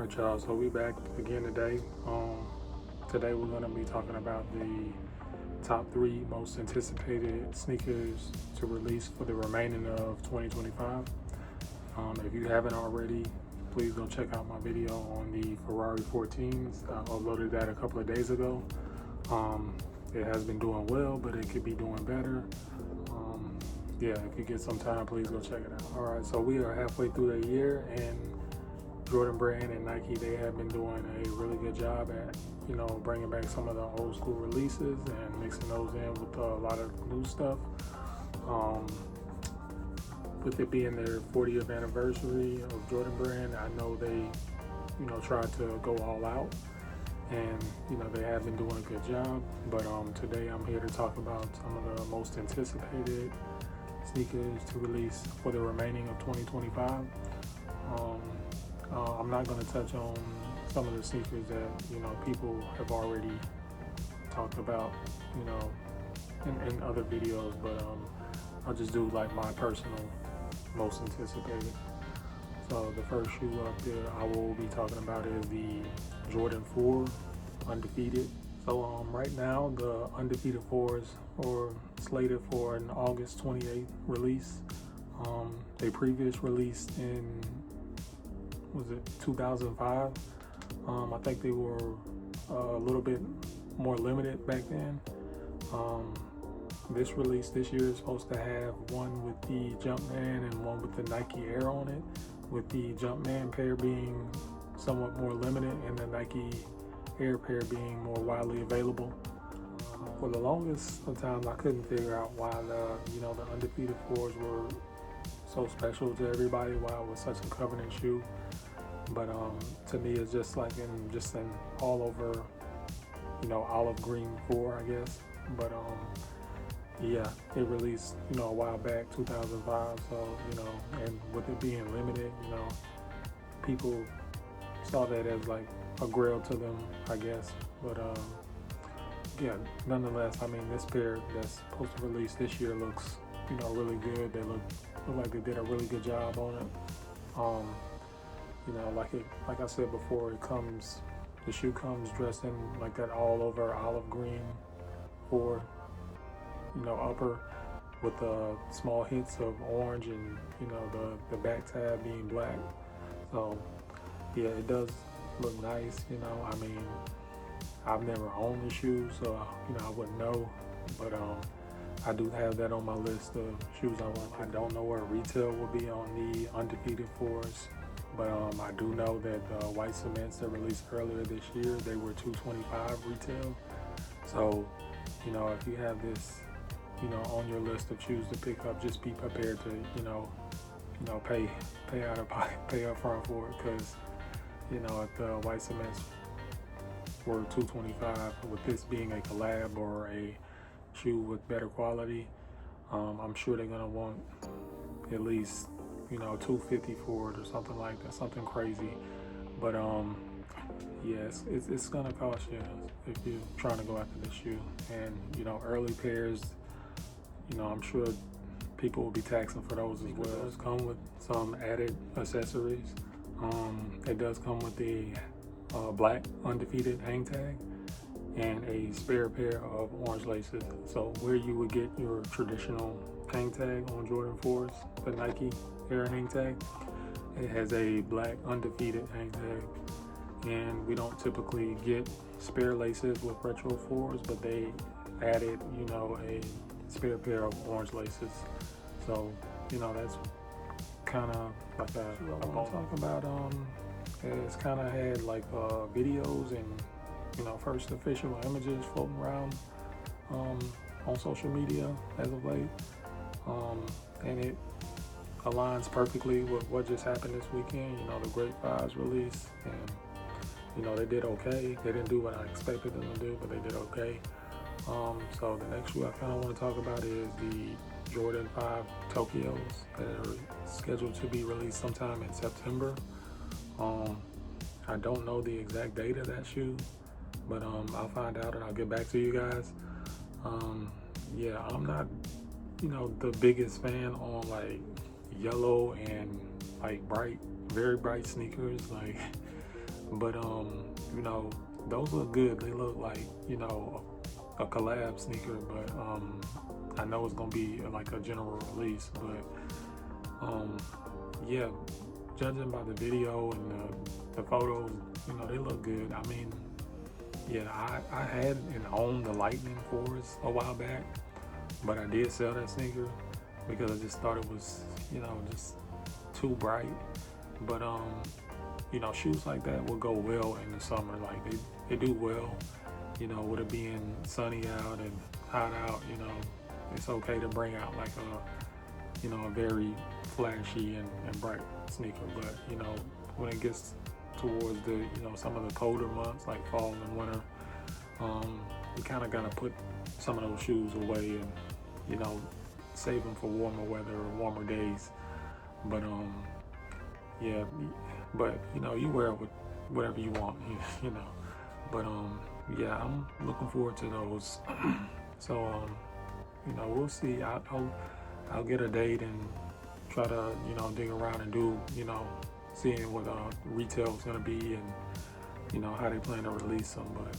Alright, y'all, so we back again today. Today we're going to be talking about the top 3 most anticipated sneakers to release for the remaining of 2025. If you haven't already, please go check out my video on the Ferrari 14s. I uploaded that a couple of days ago. It has been doing well, but it could be doing better. Yeah, if you get some time, please go check it out. Alright, so we are halfway through the year, and Jordan Brand and Nike, they have been doing a really good job at, bringing back some of the old school releases and mixing those in with a lot of new stuff. With it being their 40th anniversary of Jordan Brand, I know they, tried to go all out, and, they have been doing a good job. But today I'm here to talk about some of the most anticipated sneakers to release for the remaining of 2025. I'm not going to touch on some of the sneakers that people have already talked about, in other videos, but I'll just do like my personal most anticipated. So the first shoe up there I will be talking about is the Jordan 4 Undefeated. So right now the Undefeated 4s are slated for an August 28th release. They previous released in 2005. I think they were a little bit more limited back then. This release this year is supposed to have one with the Jumpman and one with the Nike Air on it, with the Jumpman pair being somewhat more limited and the Nike Air pair being more widely available. For the longest of times, I couldn't figure out why the Undefeated 4s were so special to everybody, why it was such a coveted shoe. But to me, it's just like an all over, olive green 4, I guess. But yeah, it released, a while back, 2005. So, and with it being limited, people saw that as like a grail to them, I guess. But yeah, nonetheless, I mean, this pair that's supposed to release this year looks, really good. They look like they did a really good job on it. Like I said before, the shoe comes dressed in like that all over olive green 4, upper with small hints of orange and, the back tab being black. So yeah, it does look nice, I mean, I've never owned the shoe, so, I wouldn't know, but I do have that on my list of shoes I want. I don't know where retail will be on the Undefeated 4s. But I do know that the white cements that released earlier this year, they were $225 retail. So, if you have this, on your list of shoes to pick up, just be prepared to, pay up front for it, because, if the white cements were $225, with this being a collab or a shoe with better quality, I'm sure they're gonna want at least $250 for it or something like that, something crazy. But yes, it's gonna cost you if you're trying to go after this shoe. And early pairs, I'm sure people will be taxing for those as well. It does come with some added accessories. It does come with the black Undefeated hang tag and a spare pair of orange laces. So where you would get your traditional hang tag on Jordan 4s, the Nike Air hang tag, it has a black Undefeated hang tag, and we don't typically get spare laces with retro 4s, but they added a spare pair of orange laces. So that's kind of like I want to talk about. It's kind of had like videos and first official images floating around on social media as of late, and it aligns perfectly with what just happened this weekend. The Great 5s release, and they did okay. They didn't do what I expected them to do, but they did okay. So the next shoe I kind of want to talk about is the Jordan 5 Tokyos that are scheduled to be released sometime in September. I don't know the exact date of that shoe, but I'll find out and I'll get back to you guys. Yeah, I'm not, the biggest fan on like yellow and like very bright sneakers. Like But you know, those look good. They look like, you know, a collab sneaker, but I know it's gonna be like a general release. But yeah, judging by the video and the photos, you know, they look good. I mean, yeah, I had and owned the Lightning Force a while back, but I did sell that sneaker because I just thought it was, you know, just too bright. But you know, shoes like that will go well in the summer. Like they do well, you know, with it being sunny out and hot out. You know, it's okay to bring out like a, you know, a very flashy and bright sneaker. But you know, when it gets towards the, you know, some of the colder months like fall and winter, you kind of gotta put some of those shoes away and, you know, save them for warmer weather or warmer days. But yeah, but you know, you wear it with whatever you want, you know. But yeah, I'm looking forward to those. So you know, we'll see. I'll get a date and try to, you know, dig around and do, you know, seeing what retail is gonna be and, you know, how they plan to release them. But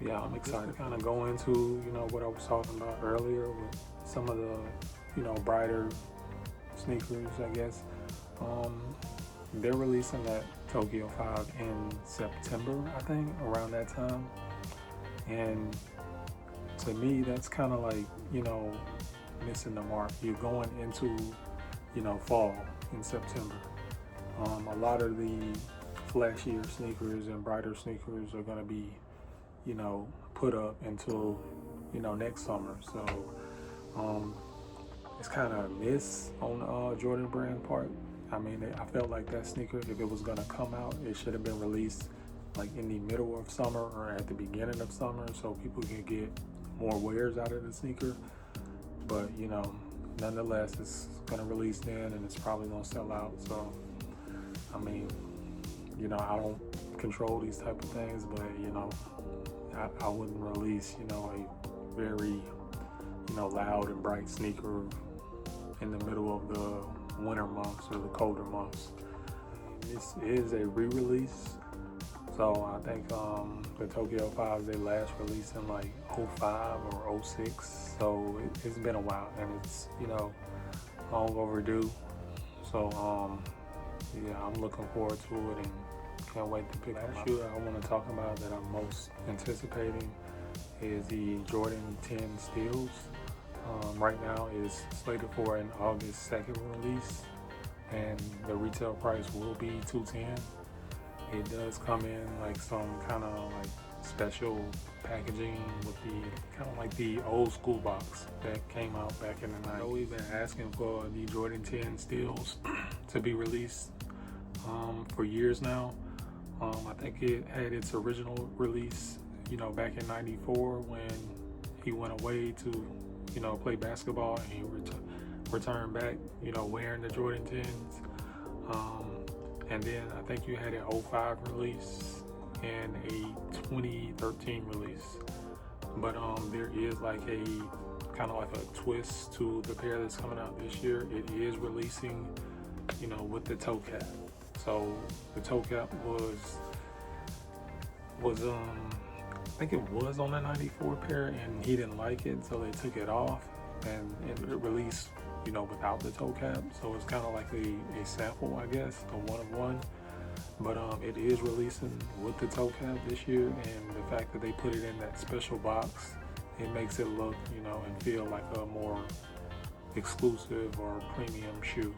yeah, I'm excited to kind of go into, you know, what I was talking about earlier with some of the, you know, brighter sneakers, I guess. They're releasing that Tokyo 5 in September, I think, around that time. And to me, that's kind of like, you know, missing the mark. You're going into, you know, fall in September. A lot of the flashier sneakers and brighter sneakers are going to be, you know, put up until, you know, next summer. So it's kind of a miss on Jordan Brand part. I mean, I felt like that sneaker, if it was going to come out, it should have been released like in the middle of summer or at the beginning of summer so people can get more wears out of the sneaker. But, you know, nonetheless, it's going to release then and it's probably going to sell out. So, I mean, you know, I don't control these type of things, but, you know, I wouldn't release, you know, a very, you know, loud and bright sneaker in the middle of the winter months or the colder months. This is a re-release, so I think the Tokyo 5, they last released in like 05 or 06, so it's been a while and it's, you know, long overdue. So yeah, I'm looking forward to it and can't wait to pick up. Last shoe I want to talk about that I'm most anticipating is the Jordan 10 Steels. Right now is slated for an August 2nd release, and the retail price will be $210. It does come in like some kind of like special packaging with the kind of like the old school box that came out back in the 90s. I know we've been asking for the Jordan 10 Steels to be released for years now. I think it had its original release, you know, back in '94 when he went away to, you know, play basketball and he returned back, you know, wearing the Jordan 10s. And then I think you had an 05 release and a 2013 release. But there is like a kind of like a twist to the pair that's coming out this year. It is releasing, you know, with the toe cap. So the toe cap was I think it was on the 94 pair and he didn't like it, so they took it off and it released, you know, without the toe cap. So it's kind of like a sample, I guess, a one of one. But it is releasing with the toe cap this year, and the fact that they put it in that special box, it makes it look, you know, and feel like a more exclusive or premium shoe.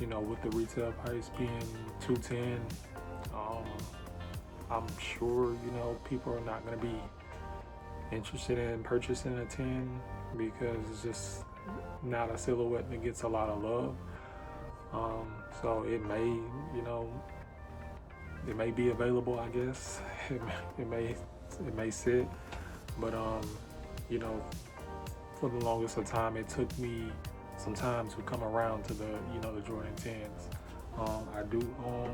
You know, with the retail price being $210, I'm sure, you know, people are not going to be interested in purchasing a 10 because it's just not a silhouette that gets a lot of love. So it may, you know, it may be available, I guess. It may sit, but you know, for the longest of time, it took me some time to come around to the, you know, the Jordan 10s. I do own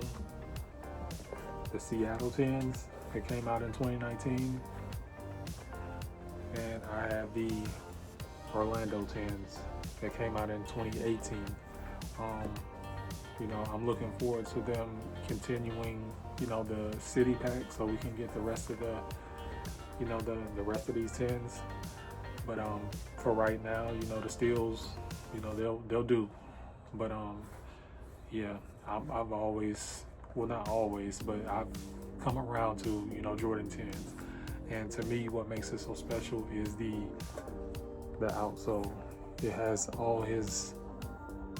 the Seattle 10s that came out in 2019, and I have the Orlando 10s that came out in 2018. You know, I'm looking forward to them continuing, you know, the city pack so we can get the rest of the, you know, the rest of these tins. But for right now, you know, the steels, you know, they'll do. But yeah, I've always, well, not always, but I've come around to, you know, Jordan 10s. And to me, what makes it so special is the outsole. It has all his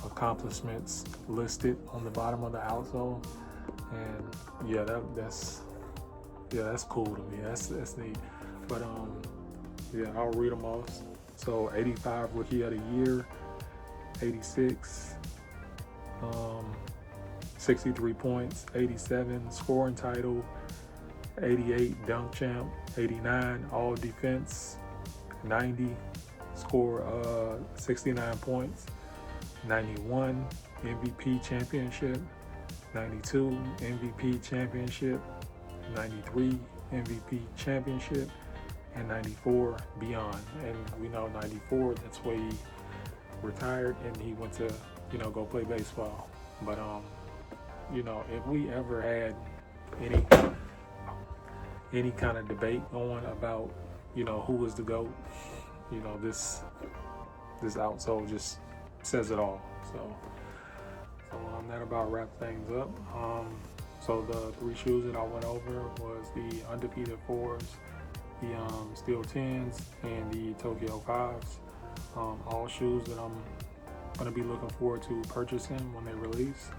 accomplishments listed on the bottom of the outsole, and yeah, that's cool to me. That's neat. But yeah, I'll read them off. So 85 Rookie of the Year, 86, 63 points, 87 scoring title, 88 dunk champ, 89 all defense, 90 score 69 points, 91 MVP championship, 92 MVP championship, 93 MVP championship, and 94 beyond. And we know 94, that's where he retired and he went to, you know, go play baseball. But you know, if we ever had any kind of debate going about, you know, who was the GOAT, you know, this outsole just says it all. So that about wraps things up. So the 3 shoes that I went over was the Undefeated 4s, the Steel 10s, and the Tokyo 5s. All shoes that I'm gonna be looking forward to purchasing when they release.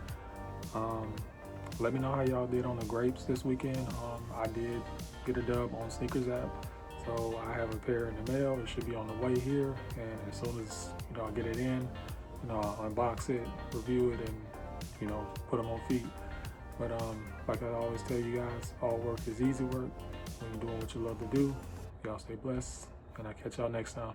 Let me know how y'all did on the grapes this weekend. I did get a dub on Sneakers app, so I have a pair in the mail. It should be on the way here, and as soon as, you know, I get it in, you know, I'll unbox it, review it, and, you know, put them on feet. But like I always tell you guys, all work is easy work. When you're doing what you love to do, y'all stay blessed, and I'll catch y'all next time.